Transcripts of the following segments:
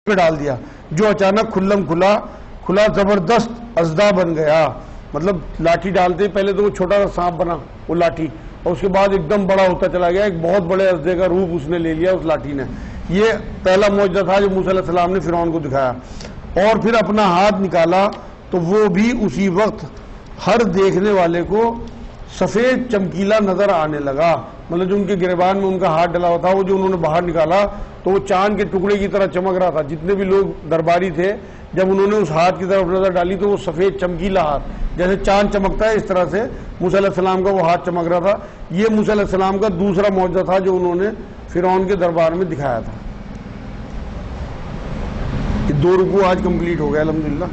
پہ ڈال دیا جو اچانک کھلا زبردست ازدا بن گیا. مطلب لاٹھی ڈالتے پہلے تو وہ چھوٹا سا سانپ بنا وہ لاٹھی، اور اس کے بعد ایک دم بڑا ہوتا چلا گیا، ایک بہت بڑے ازدے کا روپ اس نے لے لیا اس لاٹھی نے. یہ پہلا معجزہ تھا جو موسیٰ علیہ السلام نے فرعون کو دکھایا. اور پھر اپنا ہاتھ نکالا تو وہ بھی اسی وقت ہر دیکھنے والے کو سفید چمکیلا نظر آنے لگا. مطلب جو ان کے گریبان میں ان کا ہاتھ ڈلا ہوا تھا وہ جو انہوں نے باہر نکالا تو وہ چاند کے ٹکڑے کی طرح چمک رہا تھا. جتنے بھی لوگ درباری تھے جب انہوں نے اس ہاتھ کی طرف نظر ڈالی تو وہ سفید چمکیلا ہاتھ جیسے چاند چمکتا ہے اس طرح سے موسیٰ علیہ السلام کا وہ ہاتھ چمک رہا تھا. یہ موسیٰ علیہ السلام کا دوسرا معجزہ تھا جو انہوں نے فرعون کے دربار میں دکھایا تھا. یہ 2 رکوع آج کمپلیٹ ہو گیا الحمدللہ.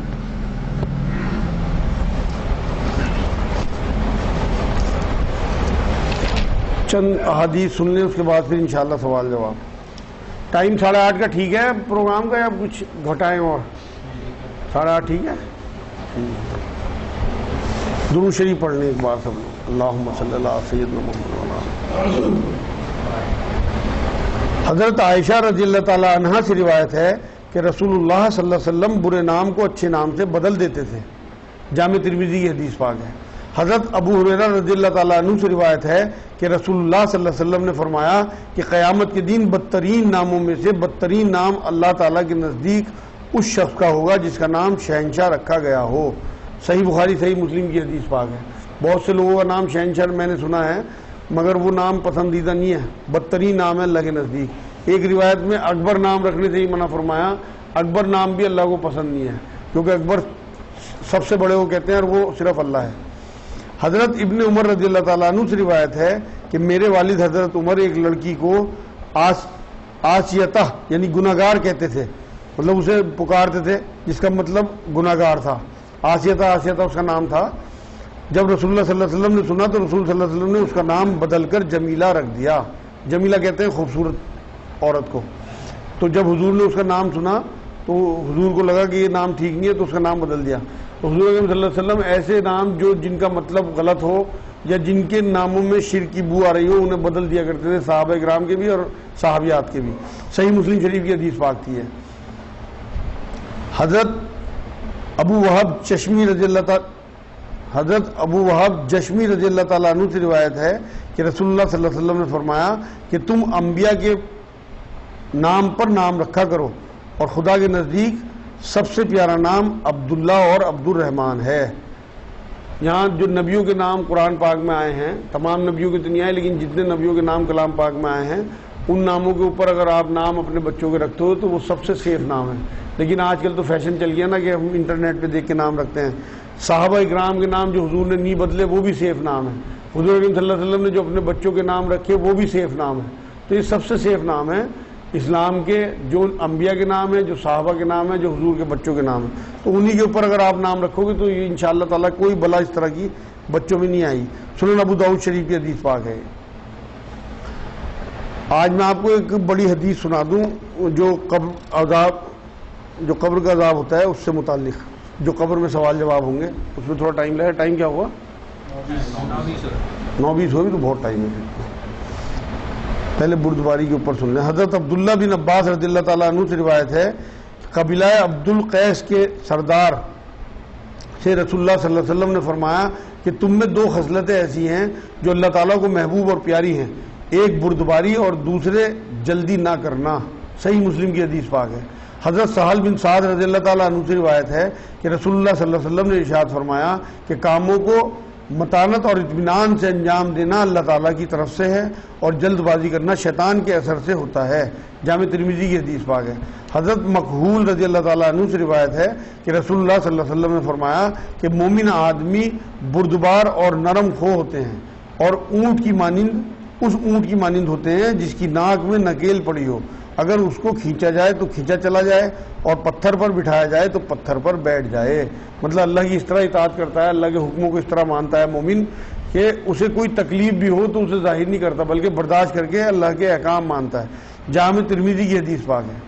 چند احادیث سن لیں اس کے بعد پھر انشاءاللہ سوال جواب. ٹائم 8:30 کا ٹھیک ہے پروگرام کا یا کچھ گھٹائیں؟ اور 8:30 ٹھیک ہے. درود شریف پڑھ لیں ایک بار سب لوگ. اللہم صلی اللہ علیہ سیدنا محمد. حضرت عائشہ رضی اللہ تعالی عنہا سے روایت ہے کہ رسول اللہ صلی اللہ علیہ وسلم برے نام کو اچھے نام سے بدل دیتے تھے. جامع ترمذی کی حدیث پاک ہے. حضرت ابو ہریرہ رضی اللہ تعالیٰ عنہ سے روایت ہے کہ رسول اللہ صلی اللہ علیہ وسلم نے فرمایا کہ قیامت کے دن بدترین ناموں میں سے بدترین نام اللہ تعالیٰ کے نزدیک اس شخص کا ہوگا جس کا نام شہنشاہ رکھا گیا ہو. صحیح بخاری صحیح مسلم کی حدیث پاک ہے. بہت سے لوگوں کا نام شہنشاہ میں نے سنا ہے مگر وہ نام پسندیدہ نہیں ہے، بدترین نام ہے اللہ کے نزدیک. ایک روایت میں اکبر نام رکھنے سے ہی منع فرمایا. اکبر نام بھی اللہ کو پسند نہیں ہے کیونکہ اکبر سب سے بڑے وہ کہتے ہیں اور وہ صرف اللہ ہے. حضرت ابن عمر رضی اللہ تعالیٰ عنہ سے روایت ہے کہ میرے والد حضرت عمر ایک لڑکی کو آسیتہ یعنی گناہگار کہتے تھے. مطلب اسے پکارتے تھے جس کا مطلب گناہگار تھا. آسیتہ اس کا نام تھا. جب رسول اللہ صلی اللہ علیہ وسلم نے سنا تو رسول صلی اللہ علیہ وسلم نے اس کا نام بدل کر جمیلہ رکھ دیا. جمیلہ کہتے ہیں خوبصورت عورت کو. تو جب حضور نے اس کا نام سنا تو حضور کو لگا کہ یہ نام ٹھیک نہیں ہے تو اس کا نام بدل دیا. تو حضور صلی اللہ علیہ وسلم ایسے نام جو جن کا مطلب غلط ہو یا جن کے ناموں میں شرک کی بو آ رہی ہو انہیں بدل دیا کرتے تھے، صحابہ کرام کے بھی اور صحابیات کے بھی. صحیح مسلم شریف کی حدیث پاک تھی ہے. حضرت ابو وہب جشمی رضی اللہ تعالیٰ عنہ سے روایت ہے کہ رسول اللہ صلی اللہ علیہ وسلم نے فرمایا کہ تم انبیاء کے نام پر نام رکھا کرو اور خدا کے نزدیک سب سے پیارا نام عبداللہ اور عبد الرحمن ہے. یہاں جو نبیوں کے نام قرآن پاک میں آئے ہیں تمام نبیوں کے تو نہیں آئے لیکن جتنے نبیوں کے نام کلام پاک میں آئے ہیں ان ناموں کے اوپر اگر آپ نام اپنے بچوں کے رکھتے ہو تو وہ سب سے سیف نام ہے. لیکن آج کل تو فیشن چل گیا نا کہ ہم انٹرنیٹ پہ دیکھ کے نام رکھتے ہیں. صحابہ اکرام کے نام جو حضور نے نہیں بدلے وہ بھی سیف نام ہے. حضور صلی اللہ علیہ وسلم نے جو اپنے بچوں کے نام رکھے وہ بھی سیف نام ہے. تو یہ سب سے سیف نام ہے اسلام کے، جو انبیاء کے نام ہیں، جو صحابہ کے نام ہیں، جو حضور کے بچوں کے نام ہیں. تو انہی کے اوپر اگر آپ نام رکھو گے تو یہ انشاءاللہ تعالیٰ کوئی بلا اس طرح کی بچوں میں نہیں آئی. سنن ابو داؤد شریف کی حدیث پاک ہے. آج میں آپ کو ایک بڑی حدیث سنا دوں جو قبر کا عذاب ہوتا ہے اس سے متعلق، جو قبر میں سوال جواب ہوں گے اس میں تھوڑا ٹائم لگے. ٹائم کیا ہوا؟ 9:20 ہوگی تو بہت ٹائم ہے. پہلے بردباری کے اوپر سن لیں. حضرت عبداللہ بن عباس رضی اللہ تعالیٰ عنہ سے روایت ہے قبیلہ عبد القیس کے سردار سے رسول اللہ صلی اللہ علیہ وسلم نے فرمایا کہ تم میں 2 خصلتیں ایسی ہیں جو اللہ تعالیٰ کو محبوب اور پیاری ہیں، ایک بردباری اور دوسرے جلدی نہ کرنا. صحیح مسلم کی حدیث پاک ہے. حضرت سہل بن سعد رضی اللہ تعالیٰ عنہ سے روایت ہے کہ رسول اللہ صلی اللہ علیہ وسلم نے ارشاد فرمایا کہ کاموں کو متانت اور اطمینان سے انجام دینا اللہ تعالیٰ کی طرف سے ہے اور جلد بازی کرنا شیطان کے اثر سے ہوتا ہے. جامع ترمذی کی حدیث پاک ہے. حضرت مکحول رضی اللہ تعالیٰ عنہ سے روایت ہے کہ رسول اللہ صلی اللہ علیہ وسلم نے فرمایا کہ مومن آدمی بردبار اور نرم خو ہوتے ہیں اور اونٹ کی مانند ہوتے ہیں جس کی ناک میں نکیل پڑی ہو. اگر اس کو کھینچا جائے تو کھینچا چلا جائے اور پتھر پر بٹھایا جائے تو پتھر پر بیٹھ جائے. مطلب اللہ کی اس طرح اطاعت کرتا ہے، اللہ کے حکموں کو اس طرح مانتا ہے مومن کہ اسے کوئی تکلیف بھی ہو تو اسے ظاہر نہیں کرتا بلکہ برداشت کر کے اللہ کے احکام مانتا ہے. جامع ترمذی کی حدیث پاک ہے.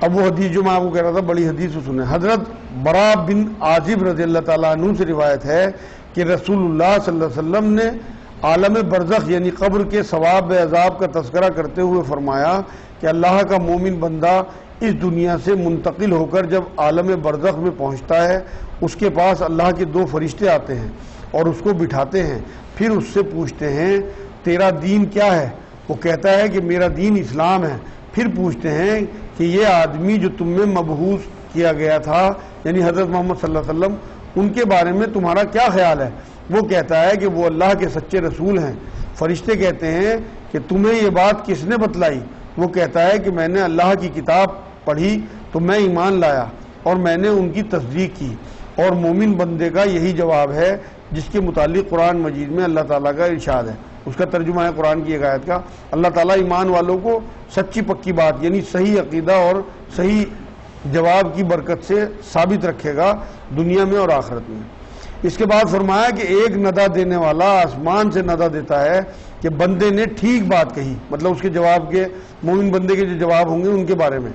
اب وہ حدیث جو میں آپ کو کہہ رہا تھا بڑی حدیث سنیں. حضرت برا بن عازب رضی اللہ تعالیٰ عنہ سے روایت ہے کہ رسول اللہ صلی اللہ علیہ وسلم نے عالم برزخ یعنی قبر کے ثواب و عذاب کا تذکرہ کرتے ہوئے فرمایا کہ اللہ کا مومن بندہ اس دنیا سے منتقل ہو کر جب عالم برزخ میں پہنچتا ہے، اس کے پاس اللہ کے 2 فرشتے آتے ہیں اور اس کو بٹھاتے ہیں، پھر اس سے پوچھتے ہیں تیرا دین کیا ہے؟ وہ کہتا ہے کہ میرا دین اسلام ہے۔ پھر پوچھتے ہیں کہ یہ آدمی جو تم میں مبعوث کیا گیا تھا یعنی حضرت محمد صلی اللہ علیہ وسلم، ان کے بارے میں تمہارا کیا خیال ہے؟ وہ کہتا ہے کہ وہ اللہ کے سچے رسول ہیں۔ فرشتے کہتے ہیں کہ تمہیں یہ بات کس نے بتلائی؟ وہ کہتا ہے کہ میں نے اللہ کی کتاب پڑھی تو میں ایمان لایا اور میں نے ان کی تصدیق کی۔ اور مومن بندے کا یہی جواب ہے جس کے متعلق قرآن مجید میں اللہ تعالیٰ کا ارشاد ہے۔ اس کا ترجمہ ہے قرآن کی ایک آیت کا، اللہ تعالیٰ ایمان والوں کو سچی پکی بات یعنی صحیح عقیدہ اور صحیح جواب کی برکت سے ثابت رکھے گا دنیا میں اور آخرت میں۔ اس کے بعد فرمایا کہ ایک ندا دینے والا آسمان سے ندا دیتا ہے کہ بندے نے ٹھیک بات کہی، مطلب اس کے جواب کے، مومن بندے کے جو جواب ہوں گے ان کے بارے میں،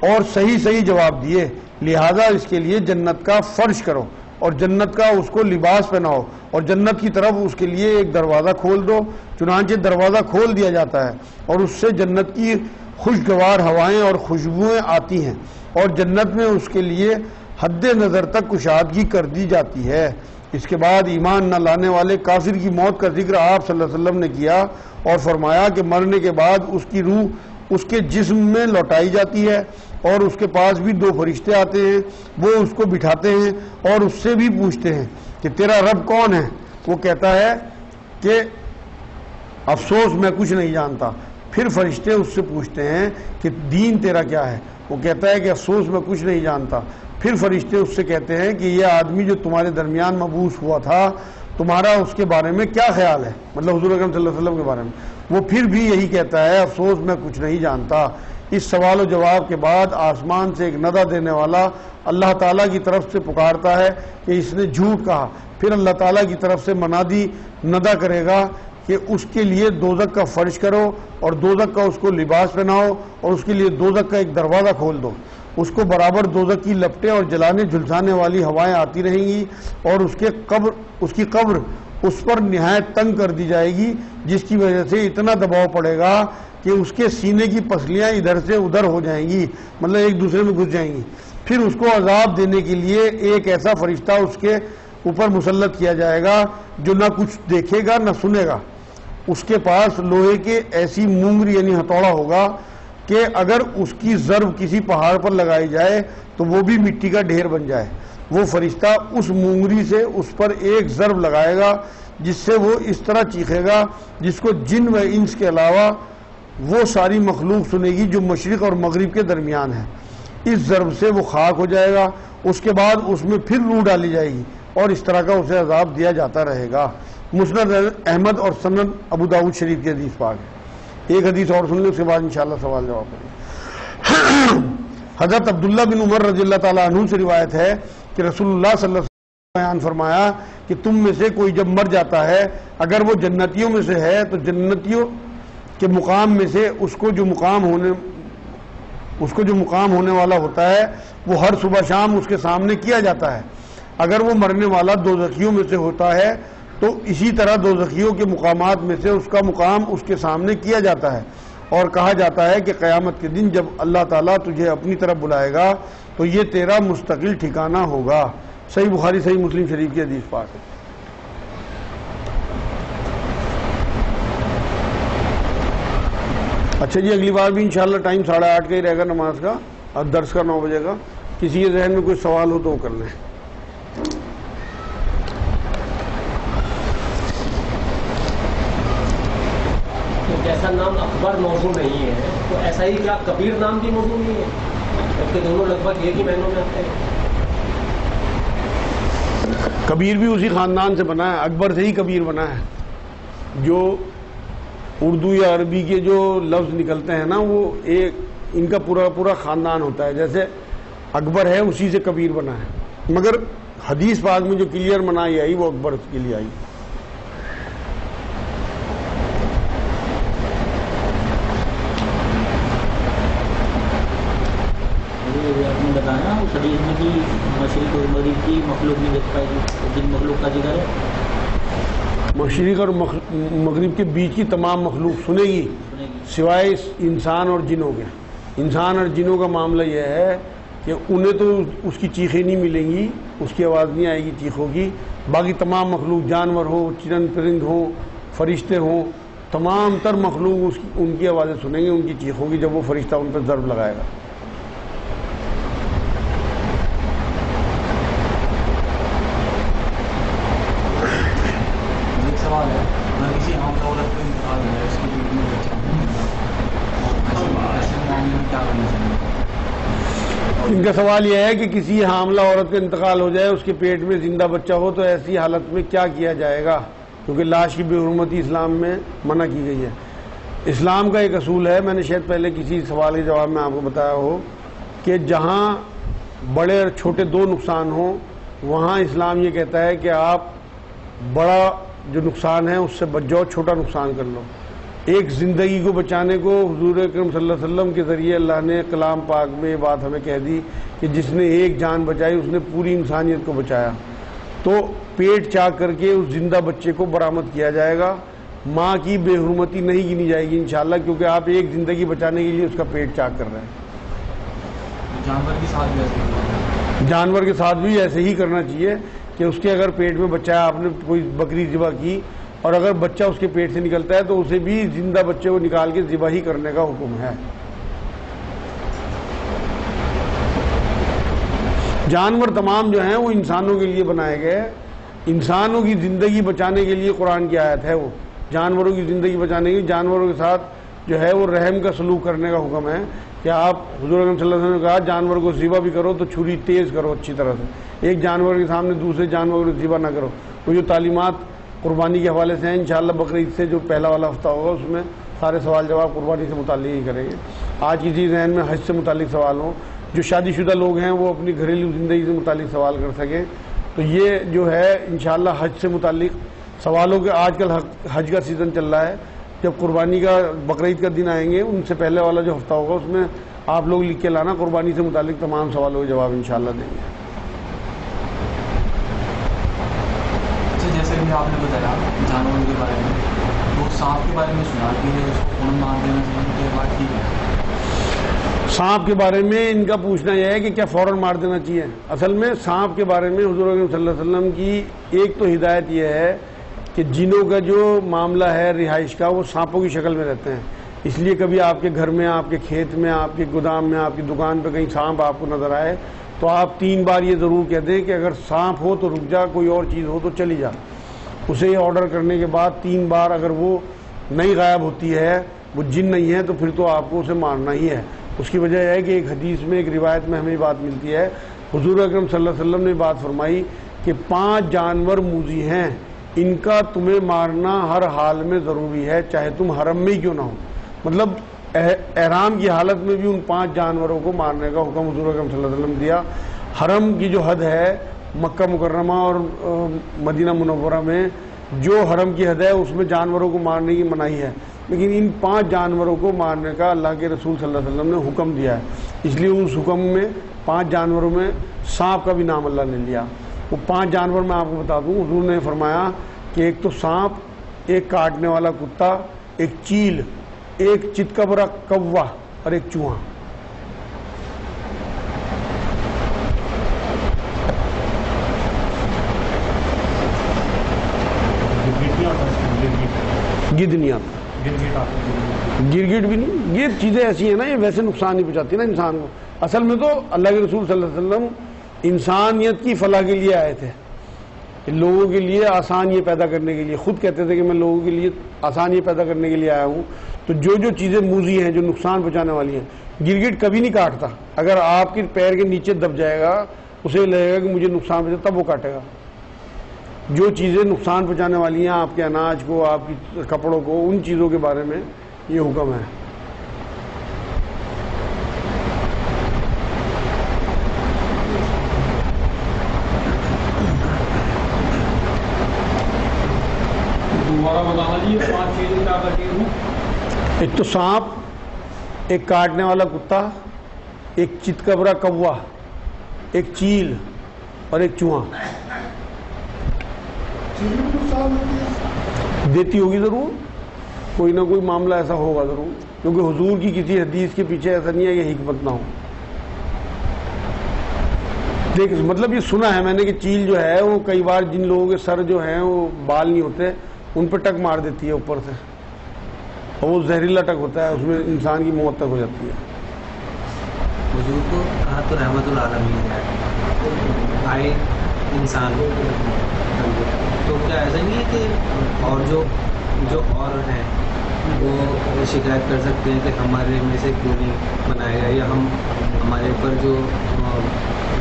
اور صحیح جواب دیے، لہذا اس کے لیے جنت کا فرش کرو اور جنت کا اس کو لباس پہناؤ اور جنت کی طرف اس کے لیے ایک دروازہ کھول دو۔ چنانچہ دروازہ کھول دیا جاتا ہے اور اس سے جنت کی خوشگوار ہوائیں اور خوشبوئیں آتی ہیں اور جنت میں اس کے لیے حد نظر تک کشادگی کر دی جاتی ہے۔ اس کے بعد ایمان نہ لانے والے کافر کی موت کا ذکر آپ صلی اللہ علیہ وسلم نے کیا اور فرمایا کہ مرنے کے بعد اس کی روح اس کے جسم میں لوٹائی جاتی ہے اور اس کے پاس بھی 2 فرشتے آتے ہیں، وہ اس کو بٹھاتے ہیں اور اس سے بھی پوچھتے ہیں کہ تیرا رب کون ہے؟ وہ کہتا ہے کہ افسوس میں کچھ نہیں جانتا۔ پھر فرشتے اس سے پوچھتے ہیں کہ دین تیرا کیا ہے؟ وہ کہتا ہے کہ افسوس میں کچھ نہیں جانتا۔ پھر فرشتے اس سے کہتے ہیں کہ یہ آدمی جو تمہارے درمیان مبعوث ہوا تھا تمہارا اس کے بارے میں کیا خیال ہے؟ مطلب حضور اکرم صلی اللہ علیہ وسلم کے بارے میں۔ وہ پھر بھی یہی کہتا ہے افسوس میں کچھ نہیں جانتا۔ اس سوال و جواب کے بعد آسمان سے ایک ندا دینے والا اللہ تعالیٰ کی طرف سے پکارتا ہے کہ اس نے جھوٹ کہا۔ پھر اللہ تعالیٰ کی طرف سے منادی ندا کرے گا کہ اس کے لیے دوزخ کا فرش کرو اور دوزخ کا اس کو لباس پہناؤ اور اس کے لیے دوزخ کا ایک دروازہ کھول دو۔ اس کو برابر دوزخ کی لپٹیں اور جلانے جھلسانے والی ہوائیں آتی رہیں گی اور اس کی قبر اس پر نہایت تنگ کر دی جائے گی، جس کی وجہ سے اتنا دباؤ پڑے گا کہ اس کے سینے کی پسلیاں ادھر سے ادھر ہو جائیں گی، مطلب ایک دوسرے میں گھس جائیں گی۔ پھر اس کو عذاب دینے کے لیے ایک ایسا فرشتہ اس کے اوپر مسلط کیا جائے گا جو نہ کچھ دیکھے گا نہ سنے گا۔ اس کے پاس لوہے کے ایسی مونگری یعنی ہتھوڑا ہوگا کہ اگر اس کی ضرب کسی پہاڑ پر لگائی جائے تو وہ بھی مٹی کا ڈھیر بن جائے۔ وہ فرشتہ اس مونگری سے اس پر ایک ضرب لگائے گا جس سے وہ اس طرح چیخے گا جس کو جن و انس کے علاوہ وہ ساری مخلوق سنے گی جو مشرق اور مغرب کے درمیان ہے۔ اس ضرب سے وہ خاک ہو جائے گا، اس کے بعد اس میں پھر روح ڈالی جائے گی اور اس طرح کا اسے عذاب دیا جاتا رہے گا۔ مسند احمد اور سنن ابو داؤد شریف کی حدیث پاک ہے۔ ایک حدیث اور سن لیں، اس کے بعد انشاءاللہ سوال جواب کریں۔ حضرت عبداللہ بن عمر رضی اللہ تعالیٰ عنہ سے روایت ہے کہ رسول اللہ صلی اللہ علیہ وسلم نے بیان فرمایا کہ تم میں سے کوئی جب مر جاتا ہے اگر وہ جنتیوں میں سے ہے تو جنتیوں کے مقام میں سے اس کو جو مقام ہونے والا ہوتا ہے وہ ہر صبح شام اس کے سامنے کیا جاتا ہے۔ اگر وہ مرنے والا دوزخیوں میں سے ہوتا ہے تو اسی طرح دوزخیوں کے مقامات میں سے اس کا مقام اس کے سامنے کیا جاتا ہے، اور کہا جاتا ہے کہ قیامت کے دن جب اللہ تعالیٰ تجھے اپنی طرف بلائے گا تو یہ تیرا مستقل ٹھکانہ ہوگا۔ صحیح بخاری صحیح مسلم شریف کی حدیث پاک ہے۔ اچھا جی، اگلی بار بھی انشاءاللہ ٹائم 8:30 کا ہی رہے گا نماز کا اور درس کا 9 بجے کا۔ کسی کے ذہن میں کوئی سوال ہو تو وہ کر لیں۔ جیسا نام اکبر موضوع نہیں ہے تو ایسا ہی کیا کبیر نام بھی موضوع نہیں ہے؟ جبکہ دونوں لگ بھگ ایک ہی مہینوں میں آتے ہیں۔ کبیر بھی اسی خاندان سے بنا ہے، اکبر سے ہی کبیر بنا ہے۔ جو اردو یا عربی کے جو لفظ نکلتے ہیں نا وہ ایک ان کا پورا خاندان ہوتا ہے، جیسے اکبر ہے اسی سے کبیر بنا ہے، مگر حدیث پاک میں جو کلیئر منائی آئی وہ اکبر کے لیے آئی۔ آپ نے بتایا حدیث میں کہ مشرق اور مغرب کی مخلوق نہیں دیکھ پائے گی، جن مخلوق کا ذکر ہے مشرق اور مغرب کے بیچ کی تمام مخلوق سنے گی سوائے انسان اور جنوں کے. انسان اور جنوں کا معاملہ یہ ہے کہ انہیں تو اس کی چیخیں نہیں ملیں گی, اس کی آواز نہیں آئے گی چیخوں کی. باقی تمام مخلوق, جانور ہو, چرند پرند ہوں, فرشتے ہوں, تمام تر مخلوق ان کی آوازیں سنیں گے, ان کی چیخوں کی, جب وہ فرشتہ ان پہ ضرب لگائے گا. ایک سوال ہے, اگر کسی عام عورت کو انتقال ہو جائے, اس کے پیٹ میں بچہ ہو, ایسے معاملے میں کیا کرنا چاہیے؟ ان کا سوال یہ ہے کہ کسی حاملہ عورت کا انتقال ہو جائے, اس کے پیٹ میں زندہ بچہ ہو, تو ایسی حالت میں کیا کیا جائے گا, کیونکہ لاش کی بے حرمتی اسلام میں منع کی گئی ہے. اسلام کا ایک اصول ہے, میں نے شاید پہلے کسی سوال کے جواب میں آپ کو بتایا ہو, کہ جہاں بڑے اور چھوٹے دو نقصان ہوں وہاں اسلام یہ کہتا ہے کہ آپ بڑا جو نقصان ہے اس سے بچ جاؤ, چھوٹا نقصان کر لو. ایک زندگی کو بچانے کو حضور اکرم صلی اللہ علیہ وسلم کے ذریعے اللہ نے کلام پاک میں یہ بات ہمیں کہہ دی کہ جس نے ایک جان بچائی اس نے پوری انسانیت کو بچایا. تو پیٹ چاک کر کے اس زندہ بچے کو برآمد کیا جائے گا. ماں کی بے حرمتی نہیں گنی جائے گی انشاءاللہ, کیونکہ آپ ایک زندگی بچانے کے لیے اس کا پیٹ چاک کر رہے ہیں. جانور کے ساتھ بھی ایسے جانور کے ساتھ بھی ایسے ہی کرنا چاہیے کہ اس کے اگر پیٹ میں بچہ ہے, آپ نے کوئی بکری ذبح کی اور اگر بچہ اس کے پیٹ سے نکلتا ہے تو اسے بھی زندہ بچے کو نکال کے ذبح ہی کرنے کا حکم ہے. جانور تمام جو ہیں وہ انسانوں کے لیے بنائے گئے, انسانوں کی زندگی بچانے کے لیے قرآن کی آیت ہے. وہ جانوروں کی زندگی بچانے کی, جانوروں کے ساتھ جو ہے وہ رحم کا سلوک کرنے کا حکم ہے کہ آپ حضور اکرم صلی اللہ علیہ وسلم نے کہا جانور کو ذبح بھی کرو تو چھری تیز کرو اچھی طرح سے, ایک جانور کے سامنے دوسرے جانور کو ذبح نہ کرو. وہ جو تعلیمات قربانی کے حوالے سے ہیں, انشاءاللہ بقرعید سے جو پہلا والا ہفتہ ہوگا اس میں سارے سوال جواب قربانی سے متعلق ہی کریں گے. آج کسی ذہن میں حج سے متعلق سوال ہوں, جو شادی شدہ لوگ ہیں وہ اپنی گھریلو زندگی سے متعلق سوال کر سکیں, تو یہ جو ہے انشاءاللہ حج سے متعلق سوالوں کے, آج کل حج کا سیزن چل رہا ہے, جب قربانی کا بقرعید کا دن آئیں گے ان سے پہلے والا جو ہفتہ ہوگا اس میں آپ لوگ لکھ کے لانا, قربانی سے متعلق تمام سوالوں کے جواب انشاءاللہ دیں گے. جیسے کہ آپ نے بتایا جانوروں کے بارے میں, وہ سانپ کے بارے میں سنا کہ اس کو فوراً مار دینا چاہیے, یہ بات ٹھیک ہے؟ سانپ کے بارے میں ان کا پوچھنا یہ ہے کہ کیا فوراً مار دینا چاہیے. اصل میں سانپ کے بارے میں حضور اکرم صلی اللہ علیہ وسلم کی ایک تو ہدایت یہ ہے کہ جنوں کا جو معاملہ ہے رہائش کا وہ سانپوں کی شکل میں رہتے ہیں, اس لیے کبھی آپ کے گھر میں, آپ کے کھیت میں, آپ کے گودام میں, آپ کی دکان پہ کہیں سانپ آپ کو نظر آئے تو آپ 3 بار یہ ضرور کہہ دیں کہ اگر سانپ ہو تو رک جا, کوئی اور چیز ہو تو چلی جا. اسے یہ آرڈر کرنے کے بعد 3 بار اگر وہ نہیں غائب ہوتی ہے, وہ جن نہیں ہے, تو پھر تو آپ کو اسے مارنا ہی ہے. اس کی وجہ یہ ہے کہ ایک حدیث میں, ایک روایت میں ہمیں بات ملتی ہے, حضور اکرم صلی اللہ علیہ وسلم نے بات فرمائی کہ 5 جانور موذی ہیں, ان کا تمہیں مارنا ہر حال میں ضروری ہے, چاہے تم حرم میں ہی کیوں نہ ہو. مطلب احرام کی حالت میں بھی ان 5 جانوروں کو مارنے کا حکم حضور اکرم صلی اللہ علیہ وسلم دیا. حرم کی جو حد ہے مکہ مکرمہ اور مدینہ منورہ میں, جو حرم کی حد ہے اس میں جانوروں کو مارنے کی مناہی ہے, لیکن ان 5 جانوروں کو مارنے کا اللہ کے رسول صلی اللہ علیہ وسلم نے حکم دیا ہے. اس لیے اس حکم میں 5 جانوروں میں سانپ کا بھی نام اللہ نے لیا. وہ 5 جانور میں آپ کو بتا دوں, حضور نے فرمایا کہ ایک تو سانپ, ایک کاٹنے والا کتا, ایک چیل, ایک چتکبرا کوا اور ایک چوہا. گدنیاں, گرگٹ بھی نہیں, یہ چیزیں ایسی ہیں نا, یہ ویسے نقصان نہیں پہنچاتی نا انسان کو. اصل میں تو اللہ کے رسول صلی اللہ علیہ وسلم انسانیت کی فلاح کے لیے آئے تھے, لوگوں کے لیے آسان یہ پیدا کرنے کے لیے. خود کہتے تھے کہ میں لوگوں کے لیے آسان یہ پیدا کرنے کے لیے آیا ہوں. تو جو چیزیں موذی ہیں, جو نقصان پہنچانے والی ہیں, گرگٹ کبھی نہیں کاٹتا. اگر آپ کے پیر کے نیچے دب جائے گا, اسے لگے گا کہ مجھے نقصان پہنچا, تب وہ کاٹے گا. جو چیزیں نقصان پہنچانے والی ہیں آپ کے اناج کو, آپ کی کپڑوں کو, ان چیزوں کے بارے میں یہ حکم ہے. ایک تو سانپ, ایک کاٹنے والا کتا, ایک چتکبرا کوا, ایک چیل اور ایک چوہا. دیتی ہوگی ضرور، کوئی نہ کوئی معاملہ ایسا ہوگا ضرور، کیونکہ حضور کی کسی حدیث کے پیچھے ایسا نہیں ہے کہ حکمت نہ ہو۔ دیکھ مطلب یہ سنا ہے میں نے کہ چیل جو ہے وہ کئی بار جن لوگوں کے سر جو ہیں وہ بال نہیں ہوتے ان پہ ٹک مار دیتی ہے اوپر سے، اور وہ زہریلا ٹک ہوتا ہے، اس میں انسان کی موت تک ہو جاتی ہے۔ حضور کو کہا تو رحمت العالمین ہے، آئے انسان تو کیا ایسا نہیں ہے کہ اور جو اور ہیں وہ شکایت کر سکتے ہیں کہ ہمارے میں سے کیوں نہیں بنایا گیا، یا ہمارے اوپر جو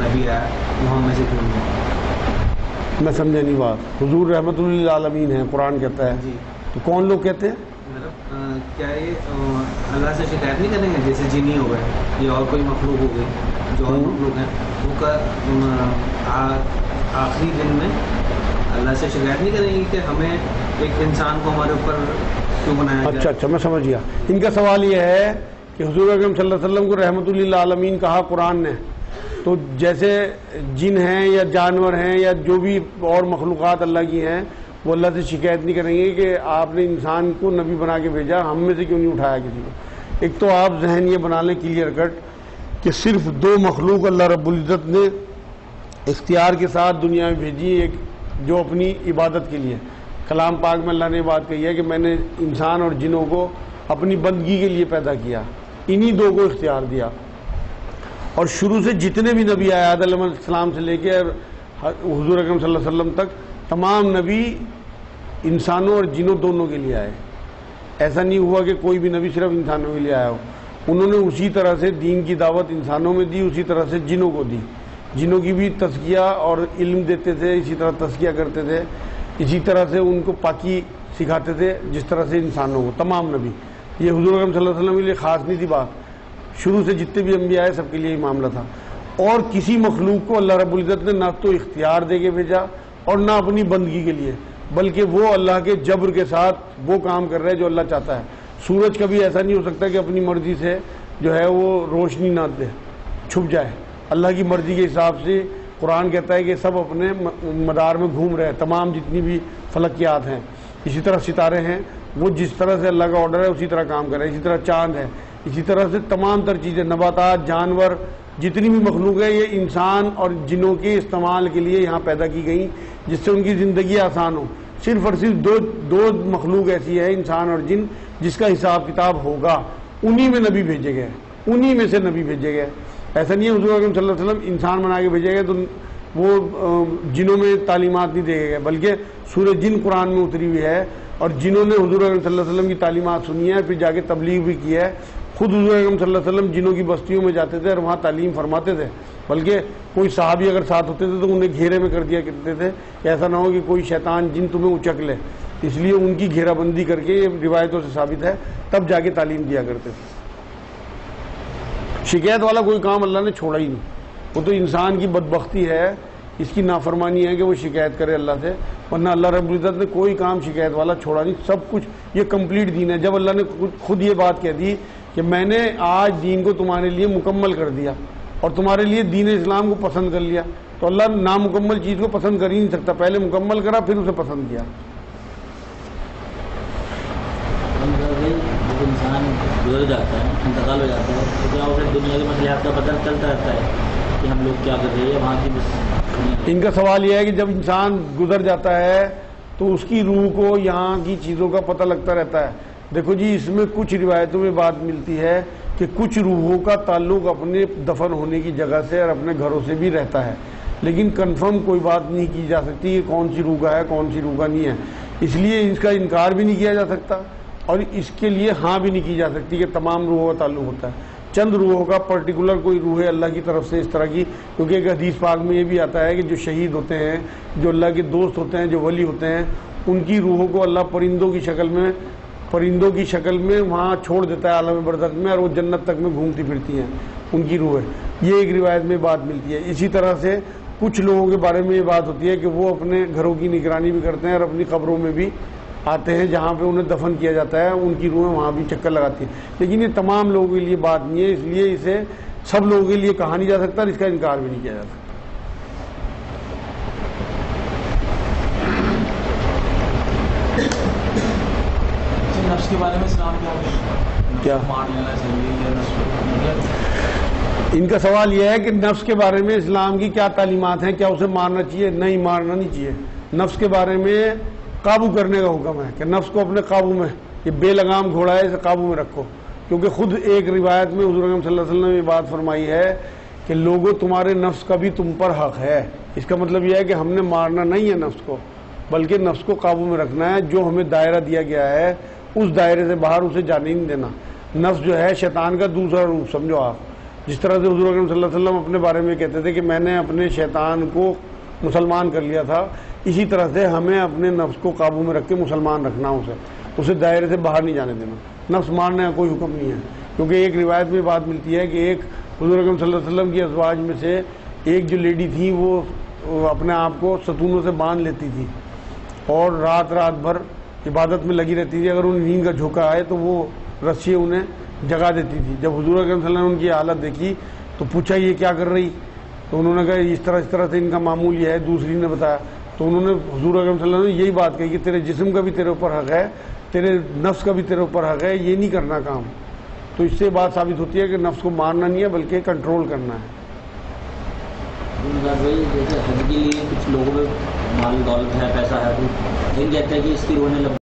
نبی آیا وہ ہم میں سے کیوں نہیں؟ میں سمجھا نہیں بات، حضور رحمت للعالمین ہے قرآن کہتا ہے، جی تو کون لوگ کہتے ہیں؟ مطلب کیا یہ اللہ سے شکایت نہیں کریں گے جیسے جنی ہو گئے یا اور کوئی مخلوق ہو گئی، جو اور مخلوق ہیں وہ آخری دن میں اللہ سے شکایت نہیں کریں گے کہ ہمیں ایک انسان کو ہمارے اوپر کیوں بنایا گیا؟ اچھا میں سمجھ گیا۔ ان کا سوال یہ ہے کہ حضور اکرم صلی اللہ علیہ وسلم کو رحمت للعالمین کہا قرآن نے، تو جیسے جن ہیں یا جانور ہیں یا جو بھی اور مخلوقات اللہ کی ہیں وہ اللہ سے شکایت نہیں کریں گے کہ آپ نے انسان کو نبی بنا کے بھیجا، ہم میں سے کیوں نہیں اٹھایا کسی کو۔ ایک تو آپ ذہن یہ بنا لیں کلیئر کٹ کہ صرف دو مخلوق اللہ رب العزت نے اختیار کے ساتھ دنیا میں بھیجی، ایک جو اپنی عبادت کے لیے، کلام پاک میں اللہ نے بات کہی ہے کہ میں نے انسان اور جنوں کو اپنی بندگی کے لیے پیدا کیا، انہی دو کو اختیار دیا۔ اور شروع سے جتنے بھی نبی آئے آدم علیہ السلام سے لے کے حضور اکرم صلی اللہ علیہ وسلم تک، تمام نبی انسانوں اور جنوں دونوں کے لیے آئے۔ ایسا نہیں ہوا کہ کوئی بھی نبی صرف انسانوں کے لیے آیا ہو، انہوں نے اسی طرح سے دین کی دعوت انسانوں میں دی، اسی طرح سے جنوں کو دی، جنوں کی بھی تزکیہ اور علم دیتے تھے، اسی طرح تزکیہ کرتے تھے، اسی طرح سے ان کو پاکی سکھاتے تھے جس طرح سے انسانوں کو، تمام نبی۔ یہ حضور اکرم صلی اللہ علیہ وسلم کے لیے خاص نہیں تھی بات، شروع سے جتنے بھی انبیاء آئے سب کے لیے یہ معاملہ تھا۔ اور کسی مخلوق کو اللہ رب العزت نے نہ تو اختیار دے کے بھیجا اور نہ اپنی بندگی کے لیے، بلکہ وہ اللہ کے جبر کے ساتھ وہ کام کر رہے ہیں جو اللہ چاہتا ہے۔ سورج کبھی ایسا نہیں ہو سکتا کہ اپنی مرضی سے جو ہے وہ روشنی نہ دے، چھپ جائے، اللہ کی مرضی کے حساب سے۔ قرآن کہتا ہے کہ سب اپنے مدار میں گھوم رہے ہیں، تمام جتنی بھی فلکیات ہیں، اسی طرح ستارے ہیں، وہ جس طرح سے اللہ کا آرڈر ہے اسی طرح کام کر رہے ہیں، اسی طرح چاند ہے، اسی طرح سے تمام تر چیزیں، نباتات، جانور، جتنی بھی مخلوق ہے، یہ انسان اور جنوں کے استعمال کے لیے یہاں پیدا کی گئی جس سے ان کی زندگی آسان ہو۔ صرف اور صرف دو مخلوق ایسی ہے، انسان اور جن، جس کا حساب کتاب ہوگا، انہی میں نبی بھیجے گئے، انہی میں سے نبی بھیجے گئے۔ ایسا نہیں ہے حضور اکرم صلی اللہ علیہ وسلم انسان بنا کے بھیجے گئے تو وہ جنوں میں تعلیمات نہیں دے گئے، بلکہ سورہ جن قرآن میں اتری ہوئی ہے، اور جنہوں نے حضور اکرم صلی اللہ علیہ وسلم کی تعلیمات سنی ہے، پھر جا کے تبلیغ بھی کی ہے۔ خود حضور اکرم صلی اللہ علیہ وسلم جنوں کی بستیوں میں جاتے تھے اور وہاں تعلیم فرماتے تھے، بلکہ کوئی صحابی اگر ساتھ ہوتے تھے تو انہیں گھیرے میں کر دیا کرتے تھے کہ ایسا نہ ہو کہ کوئی شیطان جن تمہیں اچک لے، اس لیے ان کی گھیرا بندی کر کے، یہ روایتوں سے ثابت ہے، تب جا کے تعلیم دیا کرتے تھے۔ شکایت والا کوئی کام اللہ نے چھوڑا ہی نہیں، وہ تو انسان کی بدبختی ہے، اس کی نافرمانی ہے کہ وہ شکایت کرے اللہ سے، ورنہ اللہ رب العزت نے کوئی کام شکایت والا چھوڑا نہیں، سب کچھ یہ کمپلیٹ دین ہے۔ جب اللہ نے خود یہ بات کہہ دی کہ میں نے آج دین کو تمہارے لیے مکمل کر دیا اور تمہارے لیے دین اسلام کو پسند کر لیا، تو اللہ نامکمل چیز کو پسند کر ہی نہیں سکتا، پہلے مکمل کرا پھر اسے پسند کیا۔ جب انسان گزر جاتا ہے، انتقال ہو جاتا ہے، تو کیا اسے دنیا کے مسئلات کا پتہ چلتا رہتا ہے کہ ہم لوگ کیا کر رہے ہیں وہاں کی؟ ان کا سوال یہ ہے کہ جب انسان گزر جاتا ہے تو اس کی روح کو یہاں کی چیزوں کا پتہ لگتا رہتا ہے۔ دیکھو جی، اس میں کچھ روایتوں میں بات ملتی ہے کہ کچھ روحوں کا تعلق اپنے دفن ہونے کی جگہ سے اور اپنے گھروں سے بھی رہتا ہے، لیکن کنفرم کوئی بات نہیں کی جا سکتی کہ کون سی روح کا ہے کون سی روح کا نہیں ہے، اس لیے اس کا انکار بھی نہیں کیا جا سکتا اور اس کے لیے ہاں بھی نہیں کی جا سکتی کہ تمام روحوں کا تعلق ہوتا ہے۔ چند روحوں کا پرٹیکولر کوئی روح ہے اللہ کی طرف سے اس طرح کی، کیونکہ ایک حدیث پاک میں یہ بھی آتا ہے کہ جو شہید ہوتے ہیں، جو اللہ کے دوست ہوتے ہیں، جو ولی ہوتے ہیں، ان کی روحوں کو اللہ پرندوں کی شکل میں وہاں چھوڑ دیتا ہے عالم برزخ میں، اور وہ جنت تک میں گھومتی پھرتی ہیں، ان کی روح ہے۔ یہ ایک روایت میں بات ملتی ہے۔ اسی طرح سے کچھ لوگوں کے بارے میں یہ بات ہوتی ہے کہ وہ اپنے گھروں کی نگرانی بھی کرتے ہیں اور اپنی قبروں میں بھی آتے ہیں جہاں پہ انہیں دفن کیا جاتا ہے، ان کی روحیں وہاں بھی چکر لگاتی ہیں، لیکن یہ تمام لوگوں کے لیے بات نہیں ہے، اس لیے اسے سب لوگوں کے لیے کہا نہیں جا سکتا اور اس کا انکار بھی نہیں کیا جا سکتا۔ نفس کے بارے میں اسلام کیا کیا؟ مار لینا چاہیے یا نفس ان کا سوال یہ ہے کہ نفس کے بارے میں اسلام کی کیا تعلیمات ہیں، کیا اسے مارنا چاہیے؟ نہیں، مارنا نہیں چاہیے۔ نفس کے بارے میں قابو کرنے کا حکم ہے کہ نفس کو اپنے قابو میں، یہ بے لگام گھوڑا ہے، اسے قابو میں رکھو، کیونکہ خود ایک روایت میں حضور اکرم صلی اللہ علیہ وسلم نے یہ بات فرمائی ہے کہ لوگوں تمہارے نفس کا بھی تم پر حق ہے۔ اس کا مطلب یہ ہے کہ ہم نے مارنا نہیں ہے نفس کو، بلکہ نفس کو قابو میں رکھنا ہے، جو ہمیں دائرہ دیا گیا ہے اس دائرے سے باہر اسے جانے نہیں دینا۔ نفس جو ہے شیطان کا دوسرا روپ سمجھو آپ، جس طرح سے حضور اکرم صلی اللہ علیہ وسلم اپنے بارے میں کہتے تھے کہ میں نے اپنے شیطان کو مسلمان کر لیا تھا، اسی طرح سے ہمیں اپنے نفس کو قابو میں رکھ کے مسلمان رکھنا، اسے دائرے سے باہر نہیں جانے دینا۔ نفس مارنے کا کوئی حکم نہیں ہے، کیونکہ ایک روایت میں بات ملتی ہے کہ ایک حضور اکرم صلی اللہ علیہ وسلم کی ازواج میں سے ایک جو لیڈی تھی وہ اپنے آپ کو ستونوں سے باندھ لیتی تھی اور رات بھر عبادت میں لگی رہتی تھی، اگر انہیں نیند کا جھونکا آئے تو وہ رسی انہیں جگا دیتی تھی۔ جب حضور اکرم صلی اللہ علیہ وسلم نے ان کی حالت دیکھی تو پوچھا یہ کیا کر رہی، تو انہوں نے کہا اس طرح سے ان کا معمول یہ ہے، دوسری نے بتایا، تو انہوں نے حضور اکرم صلی اللہ علیہ وسلم نے یہی بات کہی کہ تیرے جسم کا بھی تیرے اوپر حق ہے، تیرے نفس کا بھی تیرے اوپر حق ہے، یہ نہیں کرنا کام۔ تو اس سے بات ثابت ہوتی ہے کہ نفس کو مارنا نہیں ہے بلکہ کنٹرول کرنا ہے۔ جیسے حج کے لیے کچھ لوگوں میں مال دولت ہے، پیسہ ہے، تو کہتے ہیں کہ اس کی رونے لگ